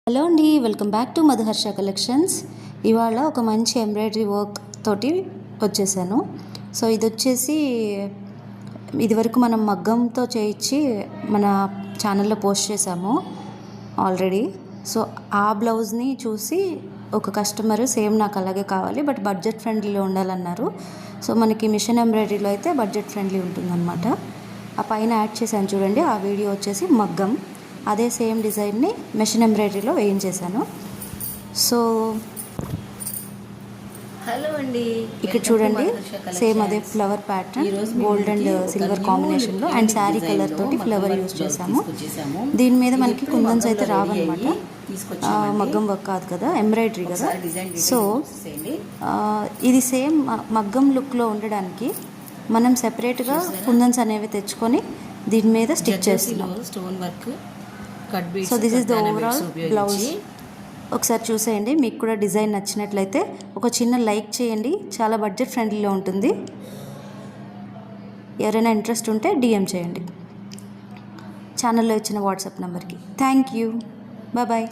Hello అండి, welcome back to మధుహర్ష collections. ఇవాళ ఒక మంచి ఎంబ్రాయిడరీ వర్క్ తోటి వచ్చేసాను. సో ఇది వచ్చేసి ఇదివరకు మనం మగ్గంతో చేయించి మన ఛానల్లో పోస్ట్ చేసాము ఆల్రెడీ. సో ఆ బ్లౌజ్ని చూసి ఒక కస్టమర్ సేమ్ నాకు అలాగే కావాలి బట్ బడ్జెట్ ఫ్రెండ్లీలో ఉండాలన్నారు. సో మనకి మిషన్ ఎంబ్రాయిడరీలో అయితే బడ్జెట్ ఫ్రెండ్లీ ఉంటుందన్నమాట. ఆ పైన యాడ్ చేశాను చూడండి, ఆ వీడియో వచ్చేసి మగ్గం. అదే సేమ్ డిజైన్ని మెషిన్ ఎంబ్రాయిడరీలో వేయించేసాను. సో హలో అండి, ఇక్కడ చూడండి సేమ్ అదే flower pattern gold and silver కాంబినేషన్లో అండ్ శారీ కలర్ తోటి ఫ్లవర్ యూజ్ చేసాము. దీని మీద మనకి కుందన్స్ అయితే రావన్నమాట, మగ్గం వర్క్ కాదు కదా, ఎంబ్రాయిడరీ కదా. సో ఇది సేమ్ మగ్గం లుక్లో ఉండడానికి మనం సెపరేట్గా కుందన్స్ అనేవి తెచ్చుకొని దీని మీద స్టిచ్ చేస్తున్నాం. Stone work. So this is the overall blouse. ఒకసారి చూసేయండి, మీకు కూడా డిజైన్ నచ్చినట్లయితే ఒక చిన్న లైక్ చేయండి. చాలా బడ్జెట్ ఫ్రెండ్లీలో ఉంటుంది. ఎవరైనా ఇంట్రెస్ట్ ఉంటే డిఎం చేయండి ఛానల్లో ఇచ్చిన వాట్సాప్ నెంబర్కి. Thank you, bye.